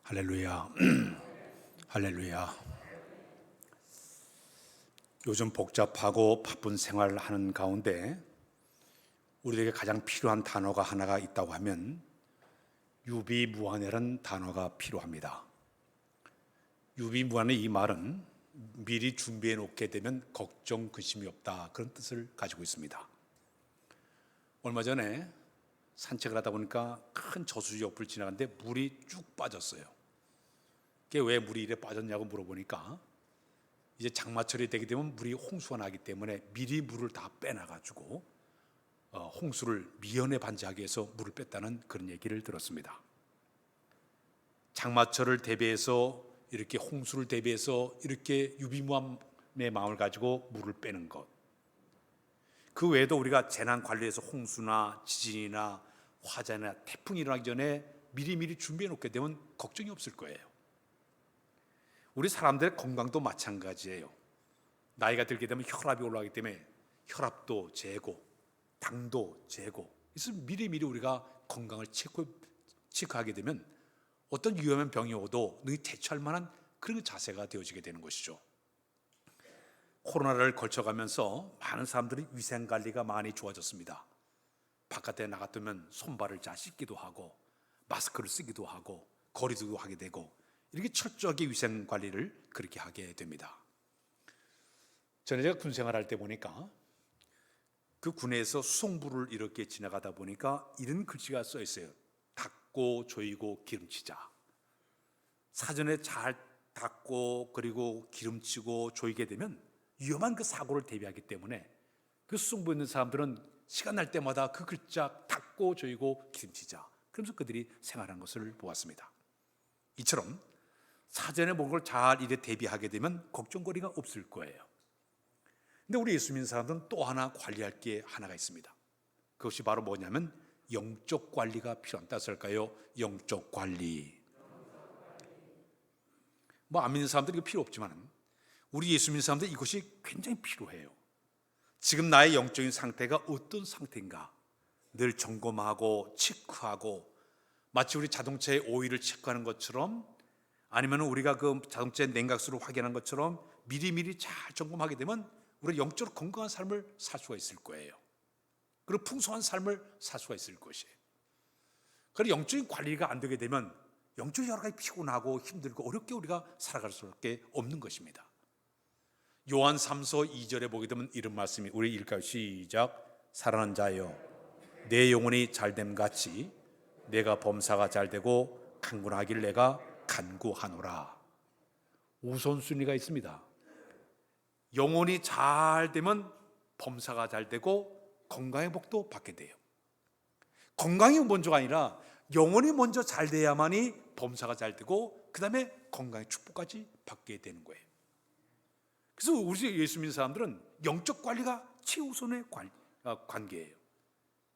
할렐루야. 할렐루야. 요즘 복잡하고 바쁜 생활을 하는 가운데 우리에게 가장 필요한 단어가 하나가 있다고 하면 유비무환이라는 단어가 필요합니다. 유비무환의 이 말은 미리 준비해 놓게 되면 걱정 근심이 없다, 그런 뜻을 가지고 있습니다. 얼마 전에 산책을 하다 보니까 큰 저수지 옆을 지나갔는데 물이 쭉 빠졌어요. 그게 왜 물이 이래 빠졌냐고 물어보니까 이제 장마철이 되게 되면 물이 홍수가 나기 때문에 미리 물을 다 빼놔가지고 홍수를 미연에 반지하기 위해서 물을 뺐다는 그런 얘기를 들었습니다. 장마철을 대비해서 이렇게 홍수를 대비해서 이렇게 유비무함의 마음을 가지고 물을 빼는 것, 그 외에도 우리가 재난 관리에서 홍수나 지진이나 화재나 태풍이 일어나기 전에 미리미리 준비해 놓게 되면 걱정이 없을 거예요. 우리 사람들의 건강도 마찬가지예요. 나이가 들게 되면 혈압이 올라가기 때문에 혈압도 재고 당도 재고, 그래서 미리미리 우리가 건강을 체크하게 되면 어떤 위험한 병이 오도 능히 대처할 만한 그런 자세가 되어지게 되는 것이죠. 코로나를 거쳐가면서 많은 사람들이 위생관리가 많이 좋아졌습니다. 바깥에 나갔다면 손발을 잘 씻기도 하고 마스크를 쓰기도 하고 거리두기도 하게 되고, 이렇게 철저하게 위생관리를 그렇게 하게 됩니다. 전에 제가 군 생활할 때 보니까 그 군에서 수송부를 이렇게 지나가다 보니까 이런 글씨가 써 있어요. 닦고 조이고 기름치자. 사전에 잘 닦고 그리고 기름치고 조이게 되면 위험한 그 사고를 대비하기 때문에 그 수송부에 있는 사람들은 시간 날 때마다 그 글자 닦고 조이고 기름치자, 그러면서 그들이 생활한 것을 보았습니다. 이처럼 사전에 본 걸 잘 이래 대비하게 되면 걱정거리가 없을 거예요. 근데 우리 예수 믿는 사람들은 또 하나 관리할 게 하나가 있습니다. 그것이 바로 뭐냐면 영적 관리가 필요한 따스할까요? 영적 관리. 안 믿는 사람들이 필요 없지만 우리 예수 믿는 사람들 이것이 굉장히 필요해요. 지금 나의 영적인 상태가 어떤 상태인가 늘 점검하고 체크하고, 마치 우리 자동차의 오일을 체크하는 것처럼, 아니면 우리가 그 자동차의 냉각수를 확인하는 것처럼 미리미리 잘 점검하게 되면 우리가 영적으로 건강한 삶을 살 수가 있을 거예요. 그리고 풍성한 삶을 살 수가 있을 것이에요. 그리고 영적인 관리가 안 되게 되면 영적으로 여러 가지 피곤하고 힘들고 어렵게 우리가 살아갈 수밖에 없는 것입니다. 요한 3서 2절에 보게 되면 이런 말씀이, 우리 읽을까요? 시작. 사랑하는 자여, 내 영혼이 잘됨 같이 내가 범사가 잘되고 강군하길 내가 간구하노라. 우선순위가 있습니다. 영혼이 잘 되면 범사가 잘 되고 건강의 복도 받게 돼요. 건강이 먼저가 아니라 영혼이 먼저 잘 돼야만이 범사가 잘 되고 그 다음에 건강의 축복까지 받게 되는 거예요. 그래서 우리 예수 믿는 사람들은 영적 관리가 최우선의 관계예요.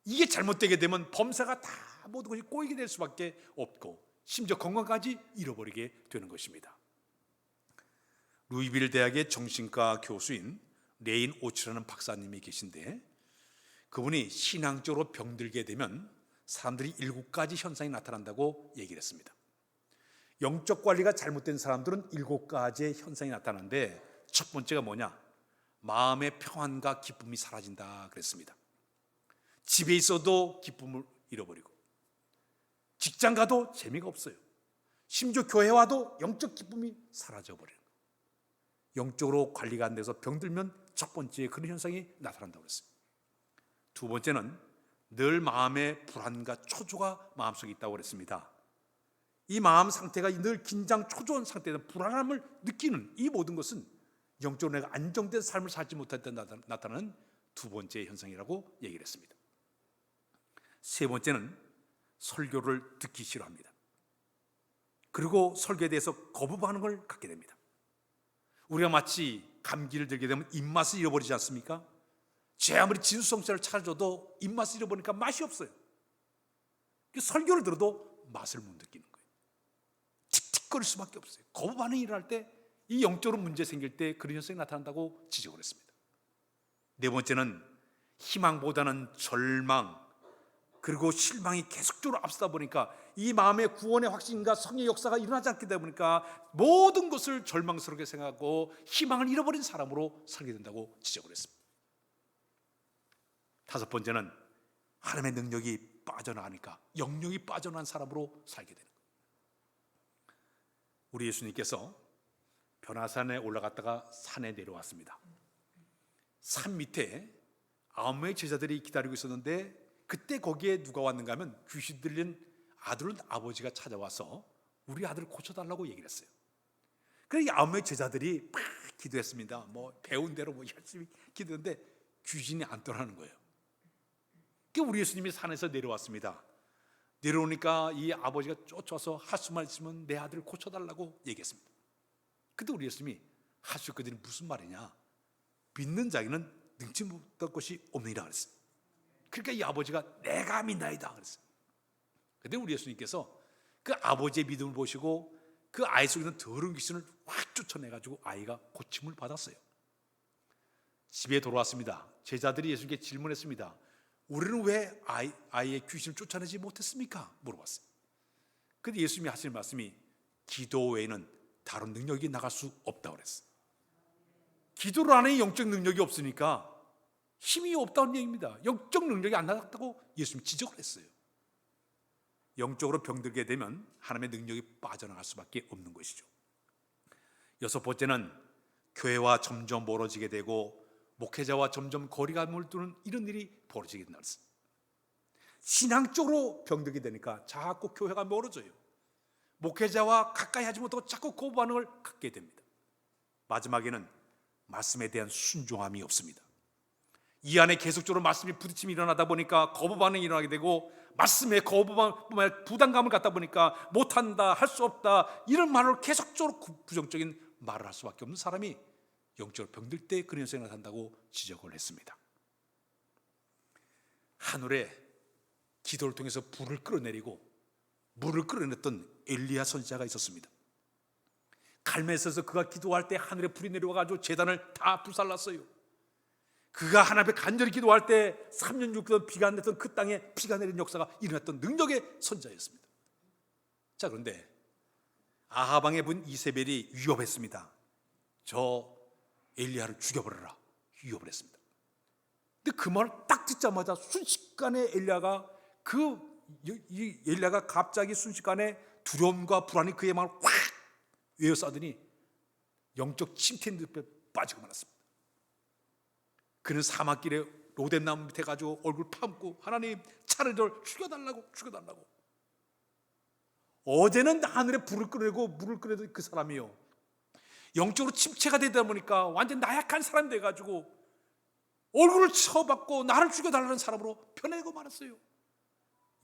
이게 잘못되게 되면 범사가 다 모든 것이 꼬이게 될 수밖에 없고 심지어 건강까지 잃어버리게 되는 것입니다. 루이빌 대학의 정신과 교수인 레인 오츠라는 박사님이 계신데, 그분이 신앙적으로 병들게 되면 사람들이 7가지 현상이 나타난다고 얘기를 했습니다. 영적 관리가 잘못된 사람들은 7가지의 현상이 나타나는데, 첫 번째가 뭐냐? 마음의 평안과 기쁨이 사라진다 그랬습니다. 집에 있어도 기쁨을 잃어버리고, 직장 가도 재미가 없어요. 심지어 교회 와도 영적 기쁨이 사라져버려요. 영적으로 관리가 안 돼서 병들면 첫 번째 그런 현상이 나타난다고 그랬어요. 두 번째는 늘 마음의 불안과 초조가 마음속에 있다고 그랬습니다. 이 마음 상태가 늘 긴장, 초조한 상태에서 불안함을 느끼는 이 모든 것은 영적으로 내가 안정된 삶을 살지 못할 때 나타나는 두 번째 현상이라고 얘기를 했습니다. 세 번째는 설교를 듣기 싫어합니다. 그리고 설교에 대해서 거부하는 걸 갖게 됩니다. 우리가 마치 감기를 들게 되면 입맛을 잃어버리지 않습니까? 제 아무리 진수성찬을 차려줘도 입맛을 잃어버리니까 맛이 없어요. 설교를 들어도 맛을 못 느끼는 거예요. 틱틱거릴 수밖에 없어요. 거부 반응이 일어날 때, 이 영적으로 문제 생길 때 그런 현상이 나타난다고 지적을 했습니다. 네 번째는 희망보다는 절망, 그리고 실망이 계속적으로 앞서다 보니까 이 마음의 구원의 확신과 성의 역사가 일어나지 않게 되다 보니까 모든 것을 절망스럽게 생각하고 희망을 잃어버린 사람으로 살게 된다고 지적을 했습니다. 다섯 번째는 하나님의 능력이 빠져나가니까 영역이 빠져나간 사람으로 살게 되는 거예요. 우리 예수님께서 변화산에 올라갔다가 산에 내려왔습니다. 산 밑에 9명의 제자들이 기다리고 있었는데 그때 거기에 누가 왔는가 하면 귀신 들린 아들은 아버지가 찾아와서 우리 아들을 고쳐달라고 얘기를 했어요. 그래서 이 9명의 제자들이 막 기도했습니다. 배운 대로 열심히 기도했는데 귀신이 안 떠나는 거예요. 그러니까 우리 예수님이 산에서 내려왔습니다. 내려오니까 이 아버지가 쫓아와서 할 수만 있으면 내 아들을 고쳐달라고 얘기했습니다. 그때 우리 예수님이 하실 것들이 무슨 말이냐, 믿는 자에게는 능치 못할 것이 없느니라 그랬어요. 그러니까 이 아버지가 내가 믿나이다 그랬어요. 그런데 우리 예수님께서 그 아버지의 믿음을 보시고 그 아이 속에 있는 더러운 귀신을 확 쫓아내가지고 아이가 고침을 받았어요. 집에 돌아왔습니다. 제자들이 예수님께 질문했습니다. 우리는 왜 아이의 귀신을 쫓아내지 못했습니까? 물어봤어요. 그런데 예수님이 하시는 말씀이 기도 외에는 다른 능력이 나갈 수 없다고 그랬어요. 기도를 안 해 영적 능력이 없으니까 힘이 없다는 얘기입니다. 영적 능력이 안 나갔다고 예수님이 지적을 했어요. 영적으로 병들게 되면 하나님의 능력이 빠져나갈 수밖에 없는 것이죠. 여섯 번째는 교회와 점점 멀어지게 되고 목회자와 점점 거리가 멀어지는 이런 일이 벌어지게 된다. 신앙적으로 병들게 되니까 자꾸 교회가 멀어져요. 목회자와 가까이 하지 못하고 자꾸 거부 반응을 갖게 됩니다. 마지막에는 말씀에 대한 순종함이 없습니다. 이 안에 계속적으로 말씀이 부딪힘이 일어나다 보니까 거부 반응이 일어나게 되고 말씀에 부담감을 갖다 보니까 못한다, 할 수 없다 이런 말을 계속적으로 부정적인 말을 할 수밖에 없는 사람이 영적으로 병들 때 그런 현상이 나타난다고 지적을 했습니다. 하늘에 기도를 통해서 불을 끌어내리고 물을 끌어냈던 엘리야 선지자가 있었습니다. 갈멜에서 그가 기도할 때 하늘에 불이 내려와가지고 제단을 다 불살랐어요. 그가 하나님 앞에 간절히 기도할 때 3년 6개월 비가 안 냈던 그 땅에 비가 내린 역사가 일어났던 능력의 선지자였습니다. 자, 그런데 아합 왕의 분 이세벨이 위협했습니다. 저 엘리야를 죽여버려라 위협을 했습니다. 근데 그 말을 딱 듣자마자 순식간에 엘리야가 갑자기 순식간에 두려움과 불안이 그의 마음을 확 외워싸더니 영적 침체인 듯 빠지고 말았습니다. 그는 사막길에 로뎀나무 밑에 가지고 얼굴 파묻고 하나님 차라리 저를 죽여달라고. 어제는 하늘에 불을 끌어내고 물을 끌어내던 그 사람이요, 영적으로 침체가 되다 보니까 완전 나약한 사람이 돼가지고 얼굴을 쳐박고 나를 죽여달라는 사람으로 변해고 말았어요.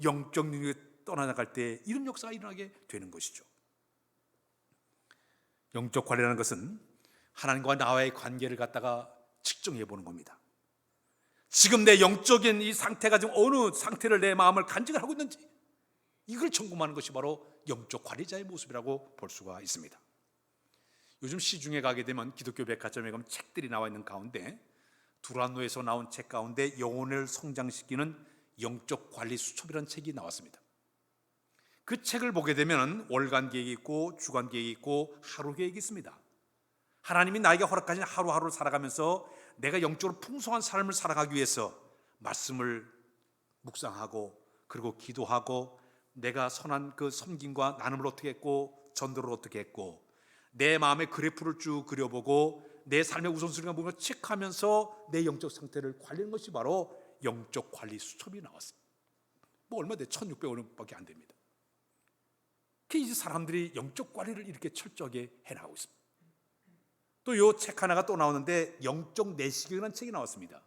영적 능력이 떠나나갈 때 이런 역사가 일어나게 되는 것이죠. 영적 관리라는 것은 하나님과 나와의 관계를 갖다가 측정해 보는 겁니다. 지금 내 영적인 이 상태가 지금 어느 상태를 내 마음을 간직을 하고 있는지 이걸 점검하는 것이 바로 영적 관리자의 모습이라고 볼 수가 있습니다. 요즘 시중에 가게 되면 기독교 백화점에 가면 책들이 나와 있는 가운데 두란노에서 나온 책 가운데 영혼을 성장시키는 영적 관리 수첩이라는 책이 나왔습니다. 그 책을 보게 되면 월간 계획이 있고 주간 계획이 있고 하루 계획이 있습니다. 하나님이 나에게 허락하신 하루하루를 살아가면서 내가 영적으로 풍성한 삶을 살아가기 위해서 말씀을 묵상하고 그리고 기도하고 내가 선한 그 섬김과 나눔을 어떻게 했고 전도를 어떻게 했고 내 마음의 그래프를 쭉 그려보고 내 삶의 우선순위가 뭔가 체크하면서 내 영적 상태를 관리하는 것이 바로 영적 관리 수첩이 나왔습니다. 얼마 돼? 1,600원밖에 안 됩니다. 이제 사람들이 영적 관리를 이렇게 철저하게 해나가고 있습니다. 또 이 책 하나가 또 나오는데 영적 내시경이라는 책이 나왔습니다.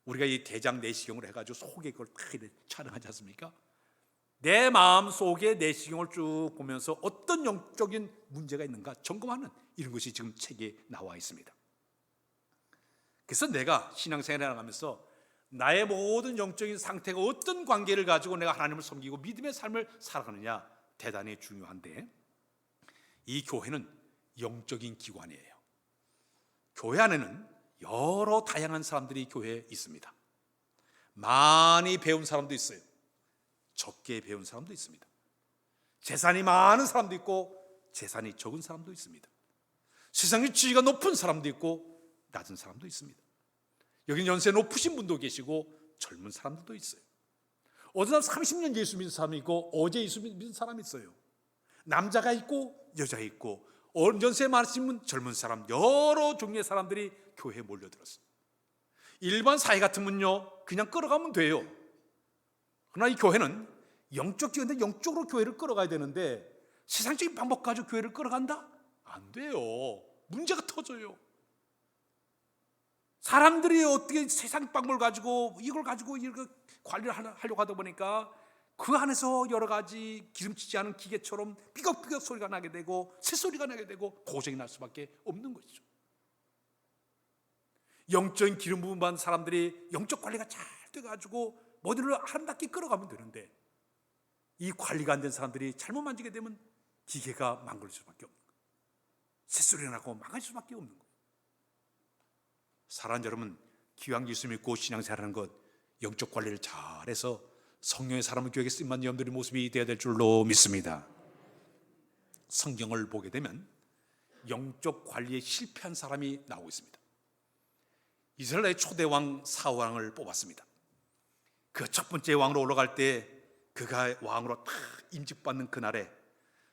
우리가 이 대장 내시경을 해가지고 속에 그걸 다 촬영하지 않습니까? 내 마음 속에 내시경을 쭉 보면서 어떤 영적인 문제가 있는가 점검하는 이런 것이 지금 책에 나와 있습니다. 그래서 내가 신앙생활을 해나가면서 나의 모든 영적인 상태가 어떤 관계를 가지고 내가 하나님을 섬기고 믿음의 삶을 살아가느냐 대단히 중요한데, 이 교회는 영적인 기관이에요. 교회 안에는 여러 다양한 사람들이 교회에 있습니다. 많이 배운 사람도 있어요. 적게 배운 사람도 있습니다. 재산이 많은 사람도 있고 재산이 적은 사람도 있습니다. 세상의 지위가 높은 사람도 있고 낮은 사람도 있습니다. 여기는 연세 높으신 분도 계시고 젊은 사람들도 있어요. 어떤 사람 30년 예수 믿는 사람이 있고 어제 예수 믿는 사람이 있어요. 남자가 있고 여자가 있고 연세 많으신 분, 젊은 사람, 여러 종류의 사람들이 교회에 몰려들었어요. 일반 사회 같으면요 그냥 끌어가면 돼요. 그러나 이 교회는 영적 교회인데 영적으로 교회를 끌어가야 되는데 세상적인 방법 가지고 교회를 끌어간다? 안 돼요. 문제가 터져요. 사람들이 어떻게 세상 방법을 가지고 이걸 관리를 하려고 하다 보니까 그 안에서 여러 가지 기름지지 않은 기계처럼 삐걱삐걱 소리가 나게 되고 새소리가 나게 되고 고생이 날 수밖에 없는 것이죠. 영적인 기름 부음 받은 사람들이 영적 관리가 잘 돼가지고 뭐들을 아름답게 끌어가면 되는데 이 관리가 안 된 사람들이 잘못 만지게 되면 기계가 망가질 수밖에 없는 거예요. 새소리가 나고 망가질 수밖에 없는 거예요. 사랑하는 여러분, 기왕 예수 믿고 신앙생활하는 것 영적 관리를 잘해서 성령의 사람을 교회에 쓰임받는 여러분들의 모습이 되어야 될 줄로 믿습니다. 성경을 보게 되면 영적 관리에 실패한 사람이 나오고 있습니다. 이스라엘의 초대 왕 사울왕을 뽑았습니다. 그 첫 번째 왕으로 올라갈 때 그가 왕으로 딱 임직받는 그날에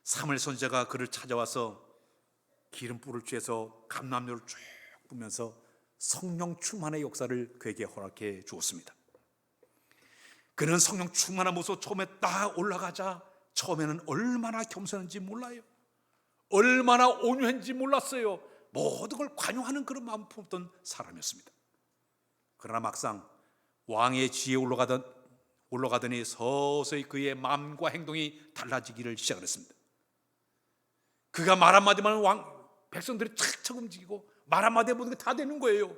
사무엘 선지자가 그를 찾아와서 기름불을 쬐서 감람료를 쭉 부으면서 성령 충만의 역사를 그에게 허락해 주었습니다. 그는 성령 충만한 모습으로 처음에 딱 올라가자 처음에는 얼마나 겸손한지 몰라요. 얼마나 온유한지 몰랐어요. 모든 걸 관용하는 그런 마음 품었던 사람이었습니다. 그러나 막상 왕의 지위에 올라가더니 서서히 그의 마음과 행동이 달라지기를 시작했습니다. 그가 말 한마디만 백성들이 착착 움직이고 말 한마디에 모든 게 다 되는 거예요.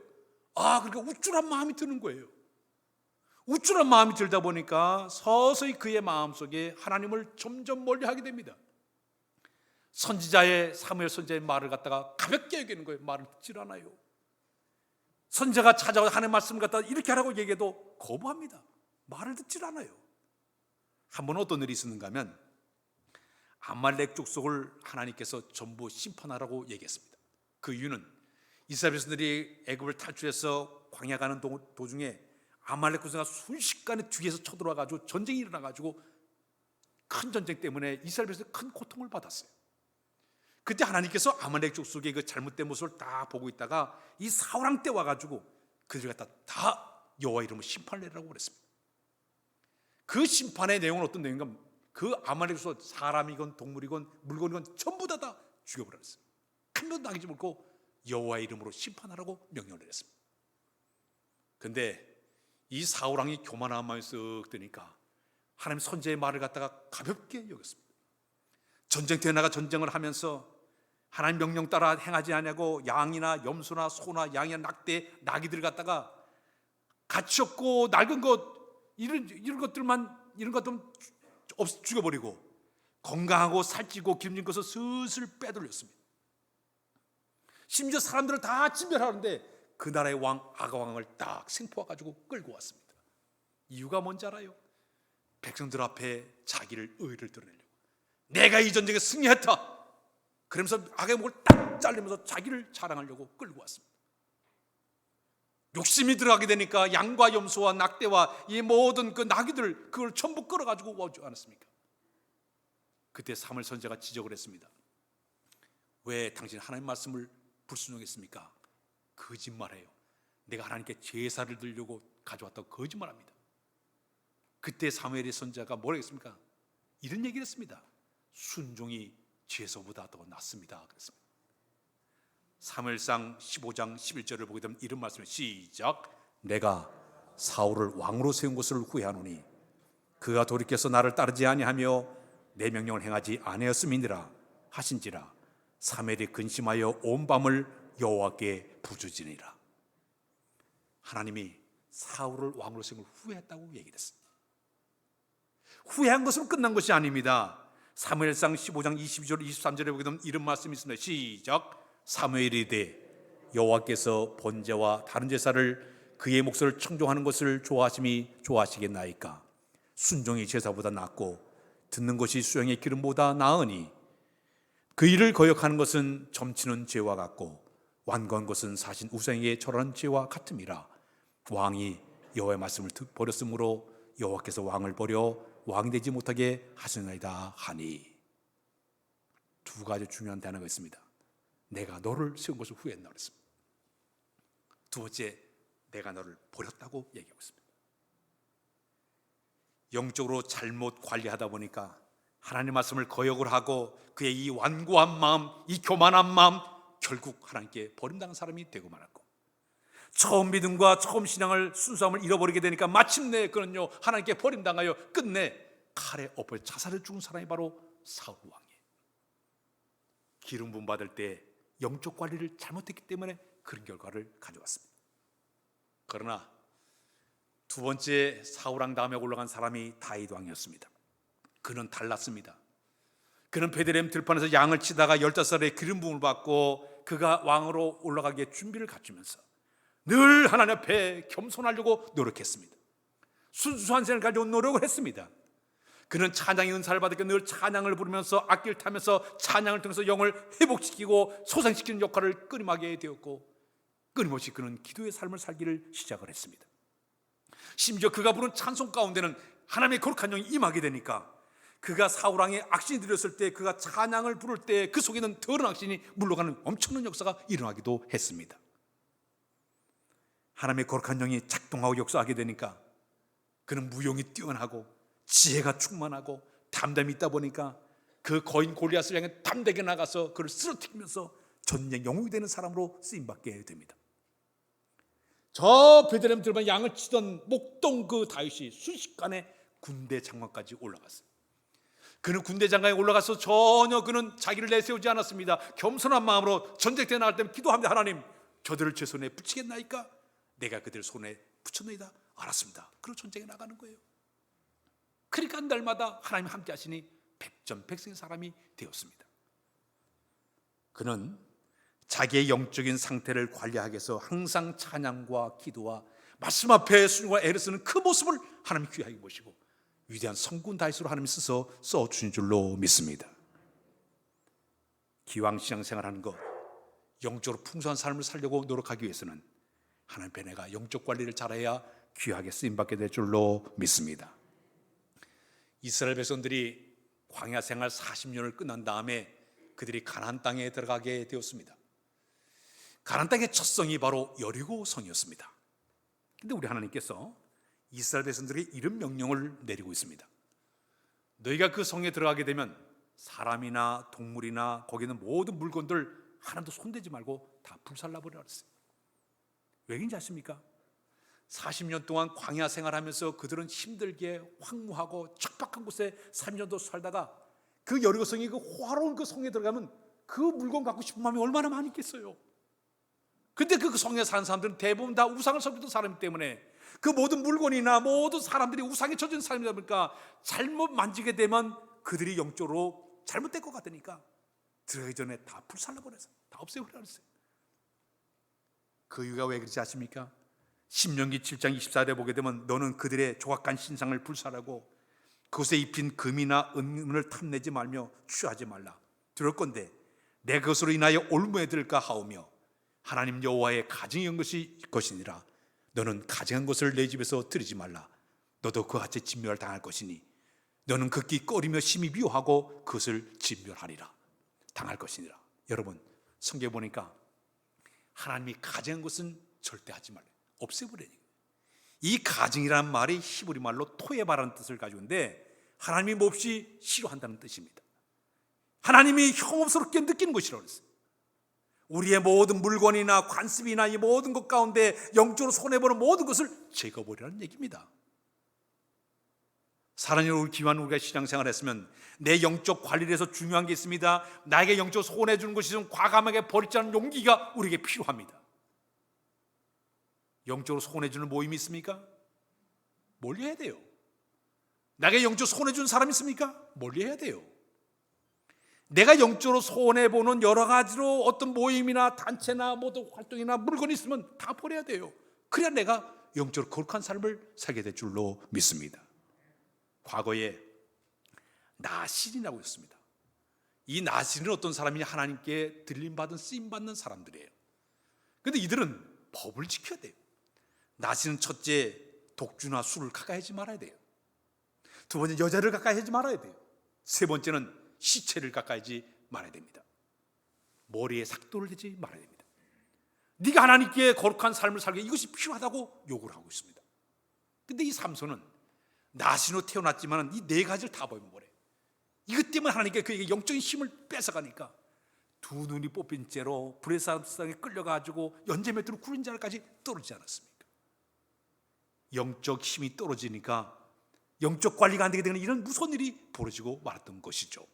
그러니까 우쭐한 마음이 드는 거예요. 우쭐한 마음이 들다 보니까 서서히 그의 마음속에 하나님을 점점 멀리하게 됩니다. 선지자의 사무엘 선지자의 말을 갖다가 가볍게 여기는 거예요. 말을 듣질 않아요. 선지자가 찾아와 하나님의 말씀을 갖다가 이렇게 하라고 얘기해도 거부합니다. 말을 듣질 않아요. 한 번 어떤 일이 있었는가 하면 아말렉 족속을 하나님께서 전부 심판하라고 얘기했습니다. 그 이유는 이스라엘 백성들이 애굽을 탈출해서 광야 가는 도중에 아말렉 군사가 순식간에 뒤에서 쳐들어와가지고 전쟁이 일어나가지고 큰 전쟁 때문에 이스라엘 백성들이 큰 고통을 받았어요. 그때 하나님께서 아말렉 족속의 그 잘못된 모습을 다 보고 있다가 이 사울왕 때 와가지고 그들을 갖다 다 여호와 이름으로 심판을 내라고 그랬습니다. 그 심판의 내용은 어떤 내용인가? 그 아말렉 족속 사람이건 동물이건 물건이건 전부 다 죽여버렸어요. 한 명도 남기지 말고 여호와 이름으로 심판하라고 명령을 내렸습니다. 그런데 이 사울왕이 교만한 마음이 쓱 드니까 하나님 선지자의 말을 갖다가 가볍게 여겼습니다. 전쟁터에 나가 전쟁을 하면서 하나님 명령 따라 행하지 않냐고 양이나 염소나 소나 양이나 낙대, 나귀들 갖다가 가치없고 낡은 것 이런 것들만 죽여버리고 건강하고 살찌고 기름진 것을 슬슬 빼돌렸습니다. 심지어 사람들을 다 진멸하는데 그 나라의 왕 아가왕을 딱 생포해가지고 끌고 왔습니다. 이유가 뭔지 알아요? 백성들 앞에 자기를 의를 드러내려고. 내가 이 전쟁에 승리했다. 그러면서 악의 목을 딱 잘리면서 자기를 자랑하려고 끌고 왔습니다. 욕심이 들어가게 되니까 양과 염소와 낙대와 이 모든 그 나귀들 그걸 전부 끌어가지고 오지 않았습니까? 그때 사무엘 선지자가 지적을 했습니다. 왜 당신 하나님 말씀을 불순종했습니까? 거짓말해요. 내가 하나님께 제사를 드리려고 가져왔다고 거짓말합니다. 그때 사무엘의 선지자가 뭐라고 했습니까? 이런 얘기를 했습니다. 순종이 제사보다 더 낫습니다. 그랬습니다. 사무엘상 15장 11절을 보게 되면 이런 말씀을 시작. 내가 사울을 왕으로 세운 것을 후회하노니 그가 돌이켜서 나를 따르지 아니하며 내 명령을 행하지 아니하였음이니라 하신지라 사무엘이 근심하여 온 밤을 여호와께 부르짖으니라. 하나님이 사울을 왕으로 세운 걸 후회했다고 얘기를 했습니다. 후회한 것으로 끝난 것이 아닙니다. 사무엘상 15장 22절 23절에 보게 되면 이런 말씀이 있습니다. 시작. 사무엘이 이르되 여호와께서 번제와 다른 제사를 그의 목소리를 청종하는 것을 좋아하시겠나이까. 순종이 제사보다 낫고 듣는 것이 수양의 기름보다 나으니 그 일을 거역하는 것은 점치는 죄와 같고 완고한 것은 사신 우상에게 절하는 죄와 같음이라. 왕이 여호와의 말씀을 버렸으므로 여호와께서 왕을 버려 왕이 되지 못하게 하시나이다 하니. 두 가지 중요한 단어가 있습니다. 내가 너를 세운 것을 후회했나 그랬습니다. 두 번째, 내가 너를 버렸다고 얘기하고 있습니다. 영적으로 잘못 관리하다 보니까 하나님의 말씀을 거역을 하고 그의 이 완고한 마음, 이 교만한 마음, 결국 하나님께 버림당한 사람이 되고 말았고, 처음 믿음과 처음 신앙을 순수함을 잃어버리게 되니까 마침내 그는요 하나님께 버림당하여 끝내 칼에 엎어 자살을 죽은 사람이 바로 사울 왕이에요. 기름 부음 받을 때 영적 관리를 잘못했기 때문에 그런 결과를 가져왔습니다. 그러나 두 번째 사울 왕 다음에 올라간 사람이 다윗 왕이었습니다. 그는 달랐습니다. 그는 베들레헴 들판에서 양을 치다가 15살에 기름 부음을 받고 그가 왕으로 올라가기에 준비를 갖추면서 늘 하나님 앞에 겸손하려고 노력했습니다. 순수한 생을 가지고 노력을 했습니다. 그는 찬양의 은사를 받으니까 늘 찬양을 부르면서 악기를 타면서 찬양을 통해서 영을 회복시키고 소생시키는 역할을 끊임하게 되었고, 끊임없이 그는 기도의 삶을 살기를 시작을 했습니다. 심지어 그가 부른 찬송 가운데는 하나님의 거룩한 영이 임하게 되니까 그가 사울왕의 악신이 들렸을 때 그가 찬양을 부를 때 그 속에는 더러운 악신이 물러가는 엄청난 역사가 일어나기도 했습니다. 하나님의 거룩한 영이 작동하고 역사하게 되니까 그는 무용이 뛰어나고 지혜가 충만하고 담담이 있다 보니까 그 거인 골리앗을 향해 담대하게 나가서 그를 쓰러뜨리면서 전쟁 영웅이 되는 사람으로 쓰임받게 됩니다. 저 베들레헴 들만 양을 치던 목동 그 다윗이 순식간에 군대 장관까지 올라갔어요. 그는 군대 장관에 올라가서 전혀 그는 자기를 내세우지 않았습니다. 겸손한 마음으로 전쟁터에 나갈 때면 기도합니다. 하나님, 저들을 제 손에 붙이겠나이까? 내가 그들 손에 붙였나이다. 알았습니다. 그리고 전쟁에 나가는 거예요. 그러니까 날마다 하나님 함께 하시니 백전백승의 사람이 되었습니다. 그는 자기의 영적인 상태를 관리하기 위해서 항상 찬양과 기도와 말씀 앞에 순종과 애를 쓰는 그 모습을 하나님 귀하게 보시고 위대한 성군 다윗으로 하나님이 써주신 줄로 믿습니다. 기왕 신앙생활하는 것, 영적으로 풍성한 삶을 살려고 노력하기 위해서는 하나님 앞에 내가 영적 관리를 잘해야 귀하게 쓰임받게 될 줄로 믿습니다. 이스라엘 백성들이 광야 생활 40년을 끝난 다음에 그들이 가나안 땅에 들어가게 되었습니다. 가나안 땅의 첫 성이 바로 여리고 성이었습니다. 그런데 우리 하나님께서 이스라엘 백성들에게 이런 명령을 내리고 있습니다. 너희가 그 성에 들어가게 되면 사람이나 동물이나 거기 있는 모든 물건들 하나도 손대지 말고 다 불살라버리라 그랬어요. 왜 그런지 아십니까? 40년 동안 광야 생활하면서 그들은 힘들게 황무하고 척박한 곳에 3년도 살다가 그 여리고성이 그 화로운 그 성에 들어가면 그 물건 갖고 싶은 마음이 얼마나 많이 있겠어요. 근데 그 성에 사는 사람들은 대부분 다 우상을 섬기던 사람이기 때문에 그 모든 물건이나 모든 사람들이 우상에 젖은 사람이다 보니까 잘못 만지게 되면 그들이 영적으로 잘못될 것 같으니까 들어가기 전에 다 불살라버려서 다 없애버리라 그랬어요. 그 이유가 왜 그런지 아십니까? 신명기 7장 24절에 보게 되면 너는 그들의 조각간 신상을 불살하고 그것에 입힌 금이나 은을 탐내지 말며 취하지 말라. 들을 건데 내 그것으로 인하여 올무해들까 하오며 하나님 여호와의 가증이 온 것이니라. 너는 가증한 것을 내 집에서 드리지 말라. 너도 그와 같이 진멸을 당할 것이니 너는 극히 꺼리며 심히 미워하고 그것을 진멸하리라. 당할 것이니라. 여러분, 성경에 보니까 하나님이 가증한 것은 절대 하지 말라. 없애버리는 거예요. 이 가증이라는 말이 히브리 말로 토에바라는 뜻을 가지고 있는데 하나님이 몹시 싫어한다는 뜻입니다. 하나님이 혐오스럽게 느끼는 것이라고 했어요. 우리의 모든 물건이나 관습이나 이 모든 것 가운데 영적으로 손해보는 모든 것을 제거버리라는 얘기입니다. 사랑하는 기왕 우리가 신앙생활을 했으면 내 영적 관리를 해서 중요한 게 있습니다. 나에게 영적으로 손해주는 것이 좀 과감하게 버리지 않는 용기가 우리에게 필요합니다. 영적으로 손해주는 모임이 있습니까? 멀리해야 돼요. 나에게 영적으로 손해주는 사람이 있습니까? 멀리해야 돼요. 내가 영적으로 손해보는 여러 가지로 어떤 모임이나 단체나 모든 활동이나 물건이 있으면 다 버려야 돼요. 그래야 내가 영적으로 거룩한 삶을 살게 될 줄로 믿습니다. 과거에 나신이라고 있습니다. 이 나신은 어떤 사람이냐? 하나님께 들림받은 쓰임받는 사람들이에요. 그런데 이들은 법을 지켜야 돼요. 나신은 첫째, 독주나 술을 가까이 하지 말아야 돼요. 두 번째, 여자를 가까이 하지 말아야 돼요. 세 번째는 시체를 가까이 하지 말아야 됩니다. 머리에 삭도를 대지 말아야 됩니다. 네가 하나님께 거룩한 삶을 살게 이것이 필요하다고 요구를 하고 있습니다. 그런데 이 삼손은 나신으로 태어났지만 이 네 가지를 다 버려버려요. 이것 때문에 하나님께 그에게 영적인 힘을 뺏어가니까 두 눈이 뽑힌 채로 불의 사상에 끌려가지고 연재맷으로 구린 자리까지 떨어지지 않았습니까? 영적 힘이 떨어지니까 영적 관리가 안 되게 되는 이런 무서운 일이 벌어지고 말았던 것이죠.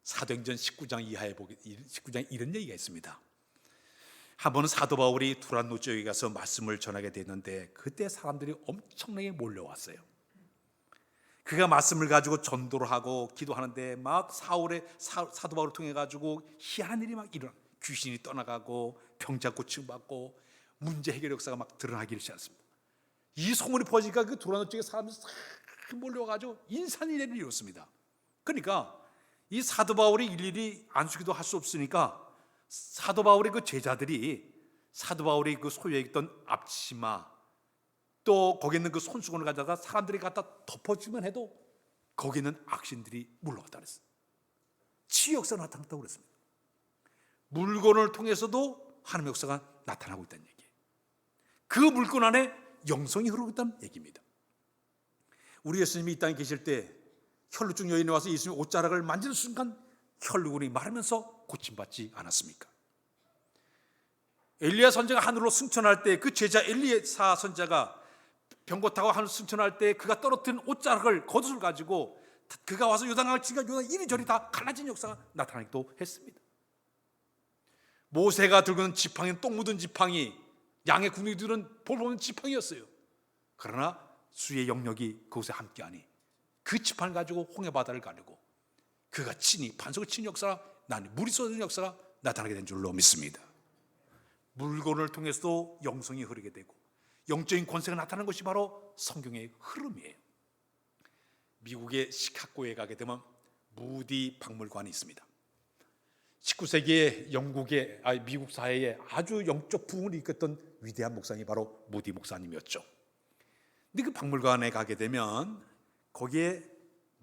사도행전 19장 이하에 19장 이런 얘기가 있습니다. 한 번은 사도 바울이 두란노 지역에 가서 말씀을 전하게 됐는데 그때 사람들이 엄청나게 몰려왔어요. 그가 말씀을 가지고 전도를 하고 기도하는데 막 사도 바울을 통해 가지고 희한한 일이 막 일어나, 귀신이 떠나가고 병자 고침받고 문제 해결 역사가 막 드러나기를 시작했습니다. 이 소문이 퍼지니까 그 두란노 지역에 사람들이 싹 몰려가지고 인산인해를 이뤘습니다. 그러니까 이 사도 바울이 일일이 안수기도 할 수 없으니까 사도 바울의 그 제자들이 사도 바울이 그 소유했던 앞치마 또 거기 있는 그 손수건을 가져다가 사람들이 갖다 덮어주기만 해도 거기 있는 악신들이 물러갔다 그랬어요. 치유 역사가 나타났다고 그랬습니다. 물건을 통해서도 하나님의 역사가 나타나고 있다는 얘기예요. 그 물건 안에 영성이 흐르고 있다는 얘기입니다. 우리 예수님이 이 땅에 계실 때 혈루증 여인이 와서 예수님 옷자락을 만지는 순간 혈루근이 마르면서 고침받지 않았습니까? 엘리야 선지자가 하늘로 승천할 때 그 제자 엘리사 선지자가 병거 타고 하늘 승천할 때 그가 떨어뜨린 옷자락을 겉옷을 가지고 그가 와서 요단강을 치니까 요단 이리저리 다 갈라진 역사가 나타나기도 했습니다. 모세가 들고 있는 지팡이는 똥 묻은 지팡이, 양의 군인들은 볼 보는 지팡이였어요. 그러나 주의 영역이 그곳에 함께하니 그 지팡이를 가지고 홍해 바다를 가르고 그가 친히 반석을 친 역사가 물이 쏟아진 역사가 나타나게 된 줄로 믿습니다. 물건을 통해서도 영성이 흐르게 되고 영적인 권세가 나타나는 것이 바로 성경의 흐름이에요. 미국의 시카고에 가게 되면 무디 박물관이 있습니다. 19세기에 미국 사회에 아주 영적 부흥을 이끌었던 위대한 목사님이 바로 무디 목사님이었죠. 근데 그 박물관에 가게 되면 거기에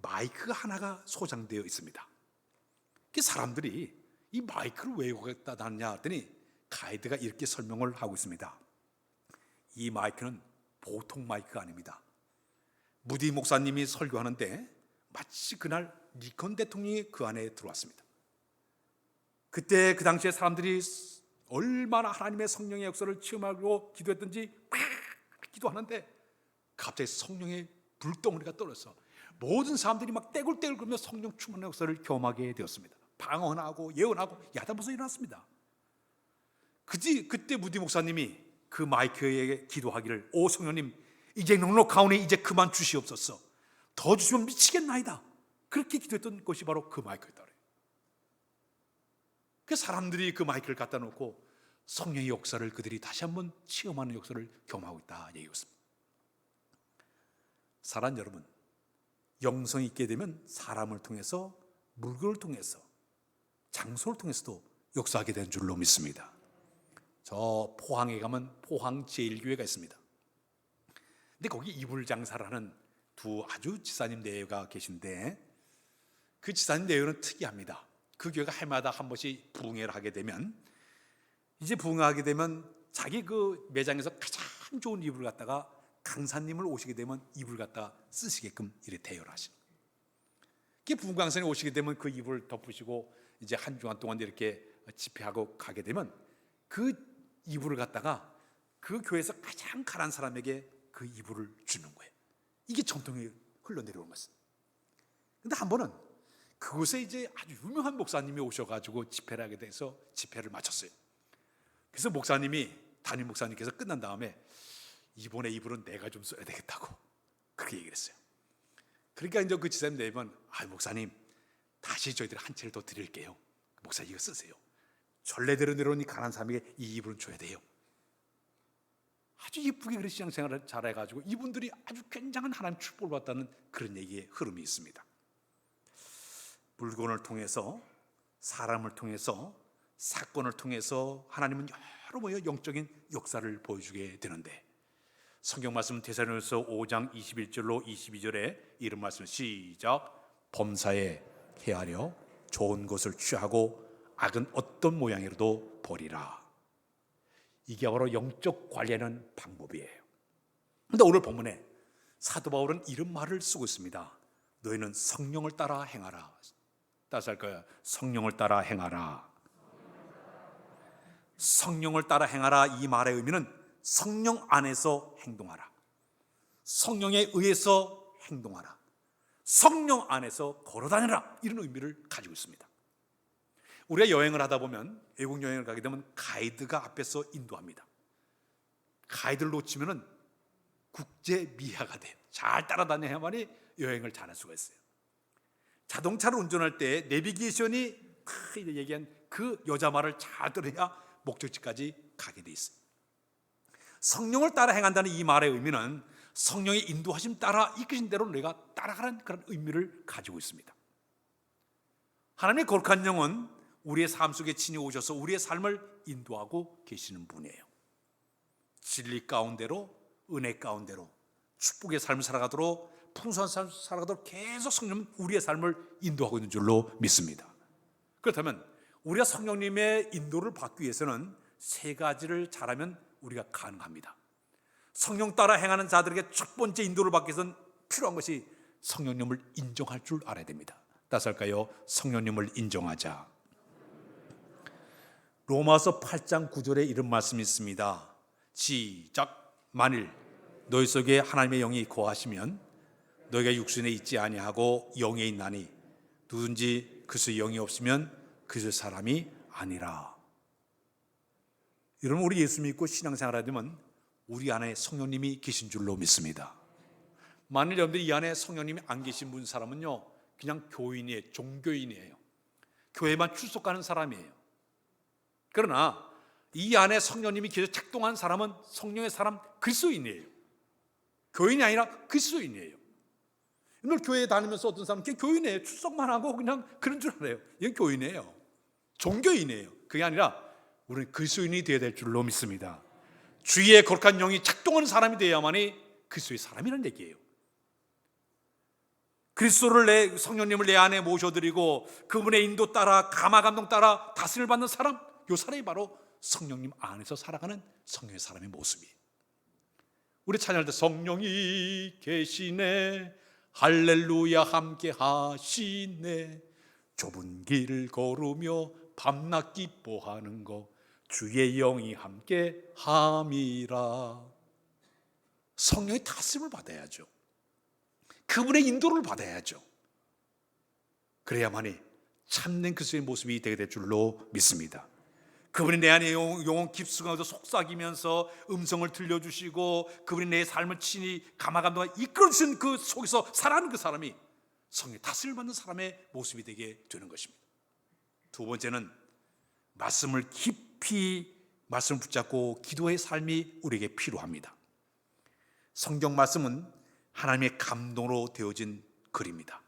마이크가 하나가 소장되어 있습니다. 그 사람들이 이 마이크를 왜 갖다 놨냐 했더니 가이드가 이렇게 설명을 하고 있습니다. 이 마이크는 보통 마이크가 아닙니다. 무디 목사님이 설교하는데 마치 그날 니콘 대통령이 그 안에 들어왔습니다. 그때 그 당시에 사람들이 얼마나 하나님의 성령의 역사를 체험하고 기도했던지 기도하는데 갑자기 성령의 불덩어리가 떨어져서 모든 사람들이 막 떼굴떼굴 그러며 성령 충만의 역사를 경험하게 되었습니다. 방언하고 예언하고 야단부서 일어났습니다. 그때 무디 목사님이 그 마이크에 기도하기를 오 성령님 이제 넉넉하오니 이제 그만 주시옵소서 더 주시면 미치겠나이다 그렇게 기도했던 것이 바로 그 마이크였다. 그 사람들이 그 마이크를 갖다 놓고 성령의 역사를 그들이 다시 한번 체험하는 역사를 경험하고 있다 얘기였습니다. 사랑 여러분, 영성이 있게 되면 사람을 통해서 물건을 통해서 장소를 통해서도 역사하게 된 줄로 믿습니다. 저 포항에 가면 포항 제1교회가 있습니다. 근데 거기 이불장사라는 두 아주 지사님 내외가 계신데 그 지사님 내외는 특이합니다. 그 교회가 해마다 한 번씩 부흥회를 하게 되면 자기 그 매장에서 가장 좋은 이불을 갖다가 강사님을 오시게 되면 이불 갖다가 쓰시게끔 이렇게 대여를 하시는 거예요. 부흥 강사님 오시게 되면 그 이불을 덮으시고 이제 한 주간 동안 이렇게 집회하고 가게 되면 그 이불을 갖다가 그 교회에서 가장 가난한 사람에게 그 이불을 주는 거예요. 이게 전통이 흘러내려온 것입니다. 근데 한 번은 그곳에 이제 아주 유명한 목사님이 오셔가지고 집회를 하게 돼서 집회를 마쳤어요. 그래서 담임 목사님께서 끝난 다음에 이번에 이불은 내가 좀 써야 되겠다고 그렇게 얘기를 했어요. 그러니까 이제 그 지사님 내면 목사님 다시 저희들 한 채를 더 드릴게요. 목사님 이거 쓰세요. 전례대로 내려오니 가난한 사람에게 이 이불은 줘야 돼요. 아주 예쁘게 그렇게 신앙생활을 잘해가지고 이분들이 아주 굉장한 하나님 축복을 받다는 그런 얘기의 흐름이 있습니다. 물건을 통해서, 사람을 통해서, 사건을 통해서 하나님은 여러 번의 영적인 역사를 보여주게 되는데, 성경 말씀 데살로니가서 5장 21절로 22절에 이런 말씀 시작. 범사에 헤아려 좋은 것을 취하고 악은 어떤 모양이라도 버리라. 이게 바로 영적 관리하는 방법이에요. 그런데 오늘 본문에 사도 바울은 이런 말을 쓰고 있습니다. 너희는 성령을 따라 행하라. 따라서 할 거예요. 성령을 따라 행하라. 성령을 따라 행하라. 이 말의 의미는 성령 안에서 행동하라. 성령에 의해서 행동하라. 성령 안에서 걸어다니라. 이런 의미를 가지고 있습니다. 우리가 여행을 하다 보면, 외국 여행을 가게 되면 가이드가 앞에서 인도합니다. 가이드를 놓치면 국제 미아가 돼요. 잘 따라다녀야만이 여행을 잘할 수가 있어요. 자동차를 운전할 때 내비게이션이 얘기한 그 여자 말을 잘 들어야 목적지까지 가게 돼 있어요. 성령을 따라 행한다는 이 말의 의미는 성령의 인도하심 따라 이끄신 대로 내가 따라가는 그런 의미를 가지고 있습니다. 하나님의 거룩한 영은 우리의 삶 속에 친히 오셔서 우리의 삶을 인도하고 계시는 분이에요. 진리 가운데로, 은혜 가운데로 축복의 삶을 살아가도록, 풍성한 삶을 살아가도록 계속 성령은 우리의 삶을 인도하고 있는 줄로 믿습니다. 그렇다면 우리가 성령님의 인도를 받기 위해서는 세 가지를 잘하면 우리가 가능합니다. 성령 따라 행하는 자들에게 첫 번째 인도를 받기 위해서는 필요한 것이 성령님을 인정할 줄 알아야 됩니다. 따라서 할까요? 성령님을 인정하자. 로마서 8장 9절에 이런 말씀이 있습니다. 시작. 만일 너희 속에 하나님의 영이 거하시면 너희가 육신에 있지 아니하고 영에 있나니 누군지 그리스도의 영이 없으면 그리스도의 사람이 아니라. 여러분, 우리 예수 믿고 신앙생활 하려면 우리 안에 성령님이 계신 줄로 믿습니다. 만일 여러분들이 이 안에 성령님이 안 계신 사람은요, 그냥 교인이에요. 종교인이에요. 교회만 출석하는 사람이에요. 그러나 이 안에 성령님이 계속 작동한 사람은 성령의 사람, 그리스도인이에요. 교인이 아니라 그리스도인이에요. 오늘 교회에 다니면서 어떤 사람은 교인이에요. 출석만 하고 그냥 그런 줄 알아요. 이건 교인이에요. 종교인이에요. 그게 아니라 우리는 그리스도인이 되어야 될 줄로 믿습니다. 주의 거룩한 영이 작동하는 사람이 되어야만이 그리스도의 사람이라는 얘기예요. 그리스도를 성령님을 내 안에 모셔드리고 그분의 인도 따라, 감화 감동 따라 다스림을 받는 사람, 이 사람이 바로 성령님 안에서 살아가는 성령의 사람의 모습이에요. 우리 찬양할 때 성령이 계시네, 할렐루야 함께 하시네, 좁은 길을 걸으며 밤낮 기뻐하는 거 주의 영이 함께 함이라. 성령의 다스림을 받아야죠. 그분의 인도를 받아야죠. 그래야만이 참된 그리스도의 모습이 되게 될 줄로 믿습니다. 그분이 내 안에 영혼 깊숙하게 속삭이면서 음성을 들려주시고 그분이 내 삶을 친히 감화감동하여 이끌어주신 그 속에서 살아가는 그 사람이 성령의 다스림을 받는 사람의 모습이 되게 되는 것입니다. 두 번째는 말씀을 깊이 말씀을 붙잡고 기도의 삶이 우리에게 필요합니다. 성경 말씀은 하나님의 감동으로 되어진 글입니다.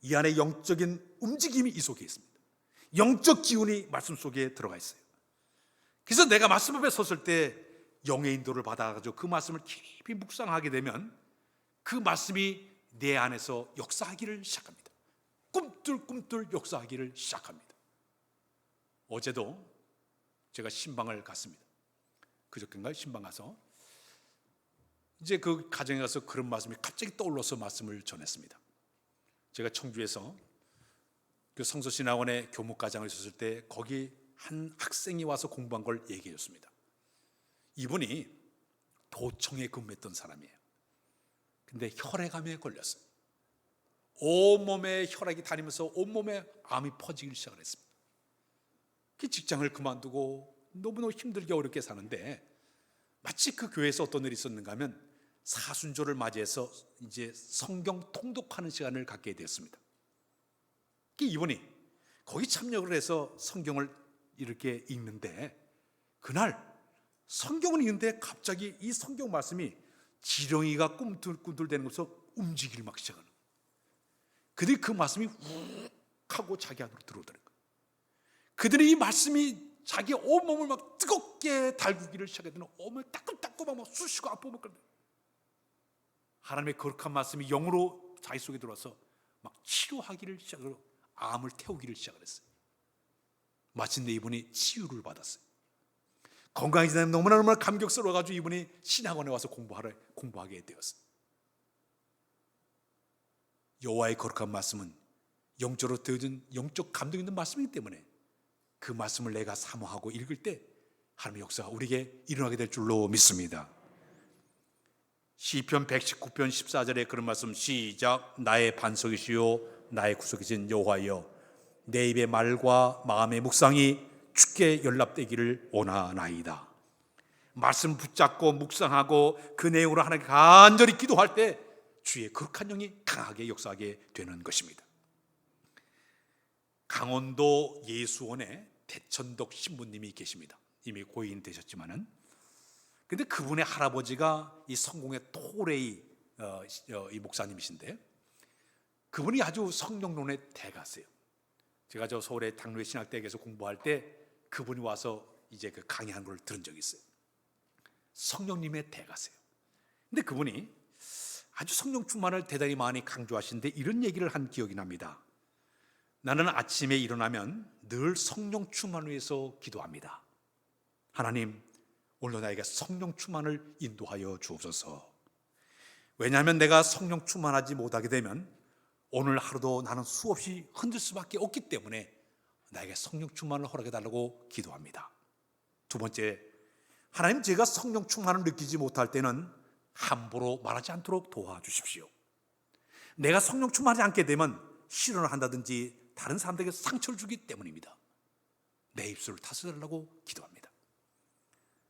이 안에 영적인 움직임이 이 속에 있습니다. 영적 기운이 말씀 속에 들어가 있어요. 그래서 내가 말씀 앞에 섰을 때 영의 인도를 받아가지고 그 말씀을 깊이 묵상하게 되면 그 말씀이 내 안에서 역사하기를 시작합니다. 꿈틀꿈틀 역사하기를 시작합니다. 어제도 제가 신방을 갔습니다. 그저께인가요? 신방 가서 이제 그 가정에 가서 그런 말씀이 갑자기 떠올라서 말씀을 전했습니다. 제가 청주에서 그 성서신학원의 교목과장을 있었을 때 거기 한 학생이 와서 공부한 걸 얘기해 줬습니다. 이분이 도청에 근무했던 사람이에요. 근데 혈액암에 걸렸어요. 온몸에 혈액이 다니면서 온몸에 암이 퍼지기 시작을 했습니다. 그 직장을 그만두고 너무너무 힘들게 어렵게 사는데 마치 그 교회에서 어떤 일이 있었는가 하면 사순절을 맞이해서 이제 성경 통독하는 시간을 갖게 되었습니다. 이분이 거기 참여를 해서 성경을 이렇게 읽는데 그날 성경은 있는데 갑자기 이 성경 말씀이 지렁이가 꿈틀꿈틀대는 것으로 움직이기 막 시작하는 거예요. 그들이 그 말씀이 훅 하고 자기 안으로 들어오더라는 거예요. 그들이 이 말씀이 자기 온몸을 막 뜨겁게 달구기를 시작했더니 온몸을 따끔따끔 막 쑤시고 아프고 그런데 하나님의 거룩한 말씀이 영으로 자기 속에 들어와서 막 치료하기를 시작하고 암을 태우기를 시작했어요. 마침내 이분이 치유를 받았어요. 건강해지는 너무나 감격스러워가지고 이분이 신학원에 와서 공부하게 되었어요. 여호와의 거룩한 말씀은 영적으로 되어진 영적 감동 있는 말씀이기 때문에 그 말씀을 내가 사모하고 읽을 때 하나님의 역사가 우리에게 일어나게 될 줄로 믿습니다. 시편 119편 14절에 그런 말씀 시작. 나의 반석이시요 나의 구속이신 여호와여, 내 입의 말과 마음의 묵상이 주께 연락되기를 원하나이다. 말씀 붙잡고 묵상하고 그 내용으로 하나님께 간절히 기도할 때 주의 거룩한 영이 강하게 역사하게 되는 것입니다. 강원도 예수원에 대천덕 신부님이 계십니다. 이미 고인 되셨지만은 근데 그분의 할아버지가 이 성공의 토레이 이 목사님이신데 그분이 아주 성령론의 대가세요. 제가 저 서울의 당로의 신학대학에서 공부할 때 그분이 와서 이제 그 강의한 걸 들은 적이 있어요. 성령님의 대가세요. 근데 그분이 아주 성령 충만을 대단히 많이 강조하시는데 이런 얘기를 한 기억이 납니다. 나는 아침에 일어나면 늘 성령 충만을 위해서 기도합니다. 하나님, 오늘 나에게 성령 충만을 인도하여 주옵소서. 왜냐하면 내가 성령 충만하지 못하게 되면 오늘 하루도 나는 수없이 흔들 수밖에 없기 때문에 나에게 성령 충만을 허락해 달라고 기도합니다. 두 번째, 하나님, 제가 성령 충만을 느끼지 못할 때는 함부로 말하지 않도록 도와주십시오. 내가 성령 충만하지 않게 되면 실언을 한다든지 다른 사람들에게 상처를 주기 때문입니다. 내 입술을 다스려달라고 기도합니다.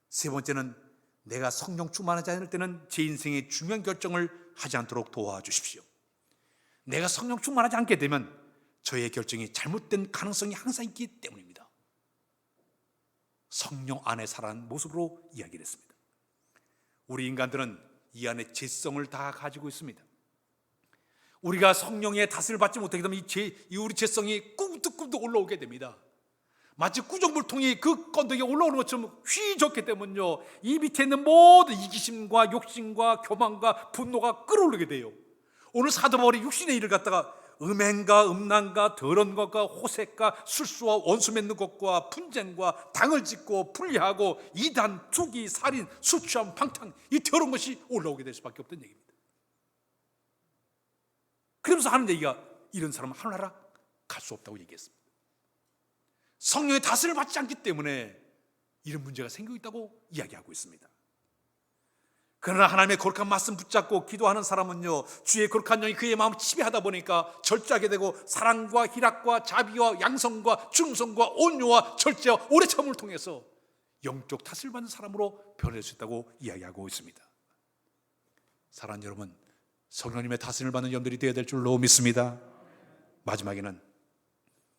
세 번째는 내가 성령 충만하지 않을 때는 제 인생의 중요한 결정을 하지 않도록 도와주십시오. 내가 성령 충만하지 않게 되면 저의 결정이 잘못된 가능성이 항상 있기 때문입니다. 성령 안에 살아가는 모습으로 이야기를 했습니다. 우리 인간들은 이 안에 죄성을 다 가지고 있습니다. 우리가 성령의 다스림을 받지 못하게 되면 우리 죄성이 꿈득꿈득 올라오게 됩니다. 마치 구정물통이 그 건더기에 올라오는 것처럼 휘젓게 되면요, 이 밑에 있는 모든 이기심과 욕심과 교만과 분노가 끌어올리게 돼요. 오늘 사도 바울이 육신의 일을 갖다가 음행과 음란과 더러운 것과 호색과 술수와 원수 맺는 것과 분쟁과 당을 짓고 불리하고 이단, 투기, 살인, 술 취함, 방탕, 이 더러운 것이 올라오게 될 수밖에 없다는 얘기입니다. 그러면서 하는 얘기가 이런 사람은 하늘나라 갈 수 없다고 얘기했습니다. 성령의 다스림을 받지 않기 때문에 이런 문제가 생기고 있다고 이야기하고 있습니다. 그러나 하나님의 거룩한 말씀 붙잡고 기도하는 사람은요, 주의 거룩한 영이 그의 마음을 지배하다 보니까 절제하게 되고 사랑과 희락과 자비와 양성과 충성과 온유와 절제와 오래 참음을 통해서 영적 다스림을 받는 사람으로 변할 수 있다고 이야기하고 있습니다. 사랑하는 여러분, 성령님의 다스림을 받는 영들이 되어야 될 줄로 믿습니다. 마지막에는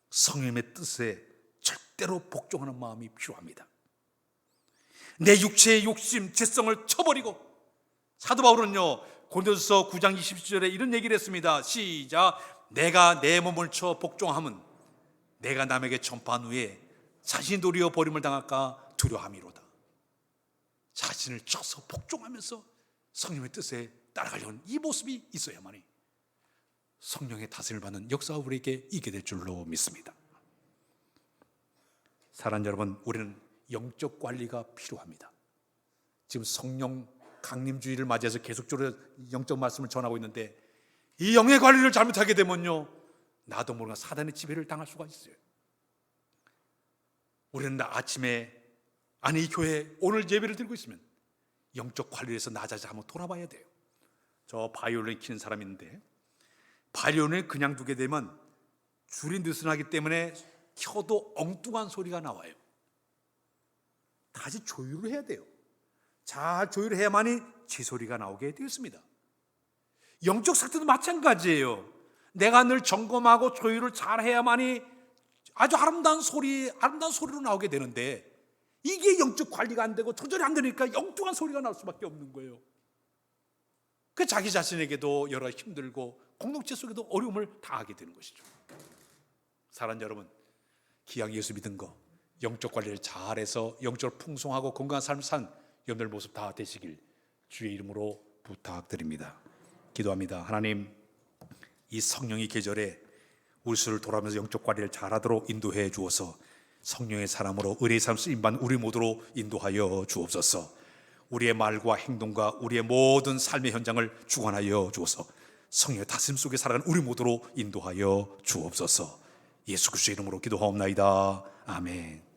성령님의 뜻에 절대로 복종하는 마음이 필요합니다. 내 육체의 욕심, 죄성을 쳐버리고, 사도 바울은요 고린도전서 9장 27절에 이런 얘기를 했습니다. 시작. 내가 내 몸을 쳐 복종함은 내가 남에게 전파한 후에 자신이 도리어 버림을 당할까 두려움이로다. 자신을 쳐서 복종하면서 성령의 뜻에 따라가려는 이 모습이 있어야만이 성령의 다스림을 받는 역사가 우리에게 있게 될 줄로 믿습니다. 사랑하는 여러분, 우리는 영적 관리가 필요합니다. 지금 성령 강림주의를 맞이해서 계속적으로 영적 말씀을 전하고 있는데 이 영의 관리를 잘못하게 되면요, 나도 모르는 사단의 지배를 당할 수가 있어요. 우리는 아침에 이 교회에 오늘 예배를 드리고 있으면 영적 관리를 해서 나 자신 한번 돌아봐야 돼요. 저 바이올린 키는 사람이 있는데 바이올린을 그냥 두게 되면 줄이 느슨하기 때문에 켜도 엉뚱한 소리가 나와요. 다시 조율을 해야 돼요. 잘 조율을 해야만이 제 소리가 나오게 되었습니다. 영적 상태도 마찬가지예요. 내가 늘 점검하고 조율을 잘 해야만이 아주 아름다운 소리로 나오게 되는데 이게 영적 관리가 안 되고 조절이 안 되니까 엉뚱한 소리가 나올 수밖에 없는 거예요. 그 자기 자신에게도 여러 가지 힘들고 공동체 속에도 어려움을 당하게 되는 것이죠. 사랑하는 여러분, 기왕 예수 믿은 거 영적 관리를 잘해서 영적으로 풍성하고 건강한 삶을 산 여러분들 모습 다 되시길 주의 이름으로 부탁드립니다. 기도합니다. 하나님, 이 성령의 계절에 우리 스스로를 돌아가면서 영적 관리를 잘하도록 인도해 주어서 성령의 사람으로 의뢰의 삶 쓰임받는 우리 모두로 인도하여 주옵소서. 우리의 말과 행동과 우리의 모든 삶의 현장을 주관하여 주어서 성령의 다스림 속에 살아가는 우리 모두로 인도하여 주옵소서. 예수 그리스도의 이름으로 기도하옵나이다. 아멘.